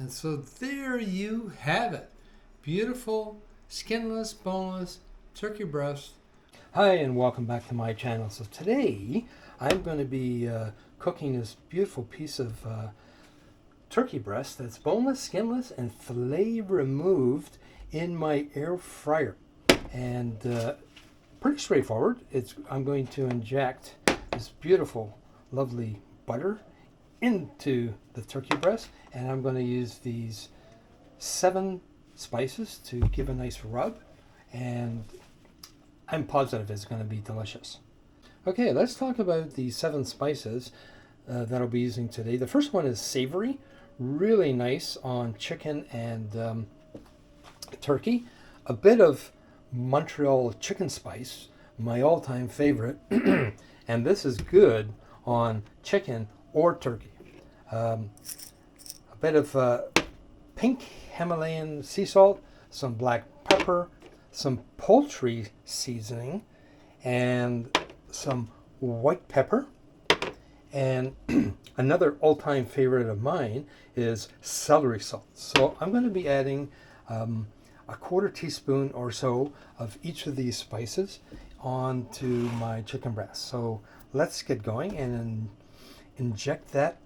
And so there you have it. Beautiful, skinless, boneless turkey breast. Hi, and welcome back to my channel. So today I'm going to be cooking this beautiful piece of turkey breast that's boneless, skinless, and fillet removed in my air fryer. And pretty straightforward. I'm going to inject this beautiful, lovely butter into the turkey breast, and I'm going to use these 7 spices to give a nice rub, and I'm positive it's going to be delicious. Okay, let's talk about the 7 spices that I'll be using today. The first one is Savory, really nice on chicken and turkey. A bit of Montreal Chicken spice, my all-time favorite, and this is good on chicken or turkey. A bit of pink Himalayan sea salt, some black pepper, some poultry seasoning, and some white pepper. And another all-time favorite of mine is celery salt. So I'm going to be adding a 1/4 teaspoon or so of each of these spices onto my chicken breast. So let's get going and inject that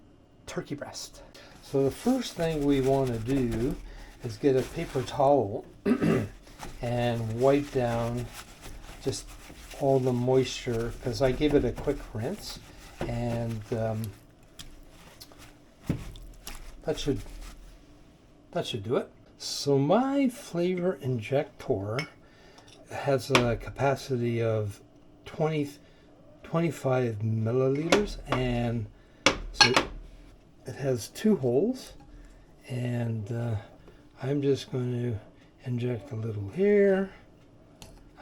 turkey breast. So the first thing we want to do is get a paper towel and wipe down just all the moisture, because I gave it a quick rinse, and that should do it. So my flavor injector has a capacity of 25 milliliters, and so it has 2 holes, and I'm just going to inject a little here.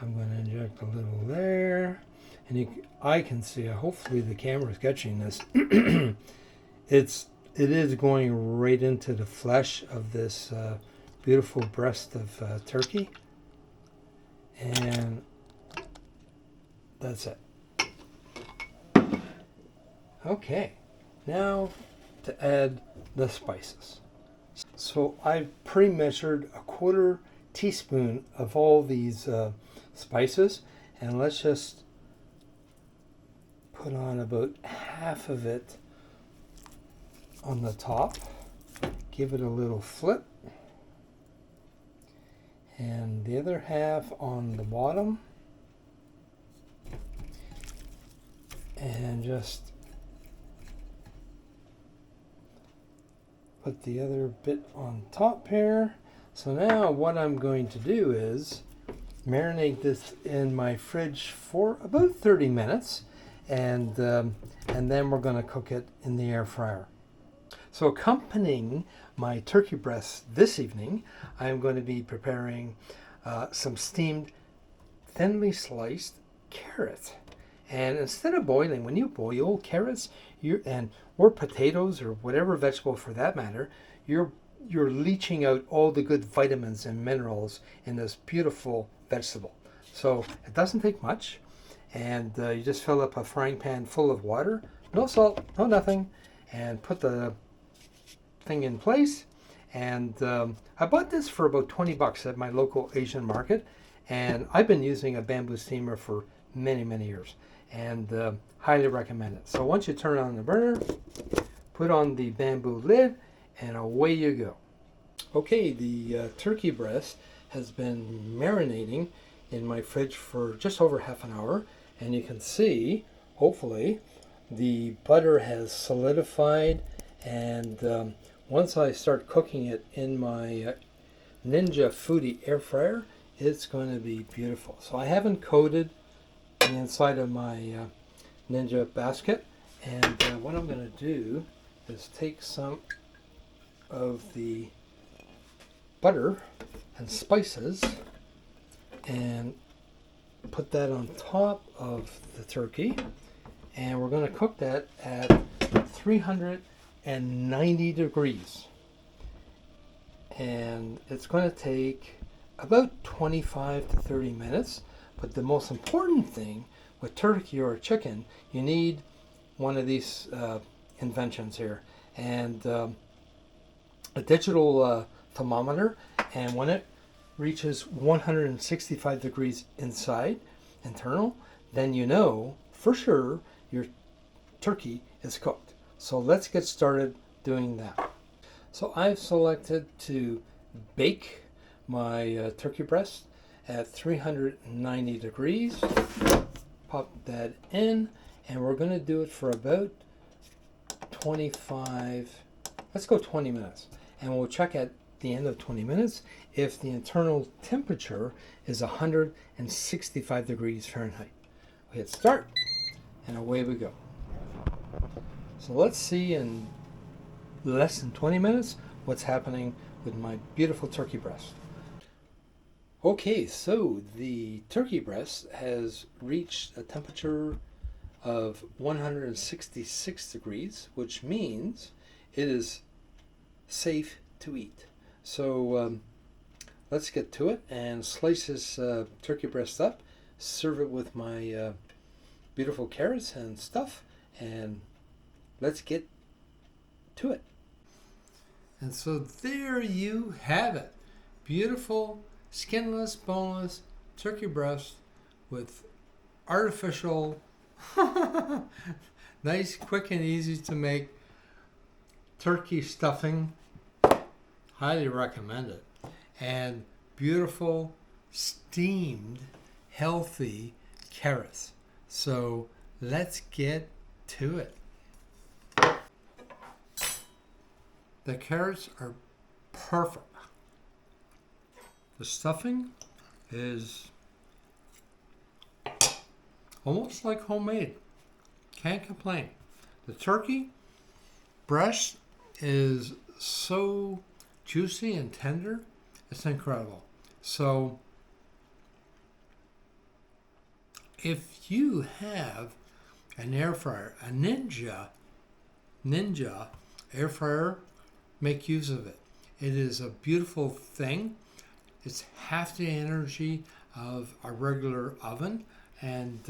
I'm going to inject a little there, and I can see, hopefully the camera is catching this. It is going right into the flesh of this beautiful breast of turkey, and that's it. Okay, now to add the spices. So I pre-measured a 1/4 teaspoon of all these spices, and let's just put on about half of it on the top, give it a little flip, and the other half on the bottom, and just put the other bit on top here. So now what I'm going to do is marinate this in my fridge for about 30 minutes, and then we're going to cook it in the air fryer. So accompanying my turkey breast this evening, I'm going to be preparing some steamed, thinly sliced carrot. And instead of boiling, when you boil carrots or potatoes or whatever vegetable for that matter, you're leaching out all the good vitamins and minerals in this beautiful vegetable. So it doesn't take much, and you just fill up a frying pan full of water, no salt, no nothing, and put the thing in place. And I bought this for about 20 bucks at my local Asian market, and I've been using a bamboo steamer for many years, and highly recommend it. So once you turn on the burner, put on the bamboo lid, and away you go. Okay, the turkey breast has been marinating in my fridge for just over half an hour, and you can see, hopefully, the butter has solidified, and once I start cooking it in my Ninja Foodi Air Fryer, it's going to be beautiful. So I haven't coated the inside of my Ninja basket, and what I'm going to do is take some of the butter and spices and put that on top of the turkey, and we're going to cook that at 390 degrees, and it's going to take about 25 to 30 minutes. But the most important thing with turkey or chicken, you need one of these inventions here, and a digital thermometer, and when it reaches 165 degrees inside, internal, then you know for sure your turkey is cooked. So let's get started doing that. So I've selected to bake my turkey breast at 390 degrees. Pop that in, and we're going to do it for about 25, let's go 20 minutes. And we'll check at the end of 20 minutes if the internal temperature is 165 degrees Fahrenheit. We hit start, and away we go. So let's see in less than 20 minutes what's happening with my beautiful turkey breast. Okay, so the turkey breast has reached a temperature of 166 degrees, which means it is safe to eat. So let's get to it and slice this turkey breast up, serve it with my beautiful carrots and stuff, and let's get to it. And so there you have it. Beautiful, skinless, boneless turkey breast with artificial, nice, quick, and easy to make turkey stuffing. Highly recommend it. And beautiful, steamed, healthy carrots. So let's get to it. The carrots are perfect. The stuffing is almost like homemade. Can't complain. The turkey breast is so juicy and tender. It's incredible. So if you have an air fryer, a Ninja air fryer, make use of it. It is a beautiful thing. It's half the energy of a regular oven. And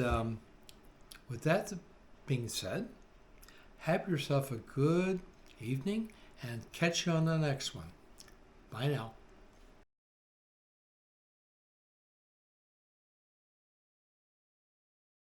with that being said, have yourself a good evening and catch you on the next one. Bye now.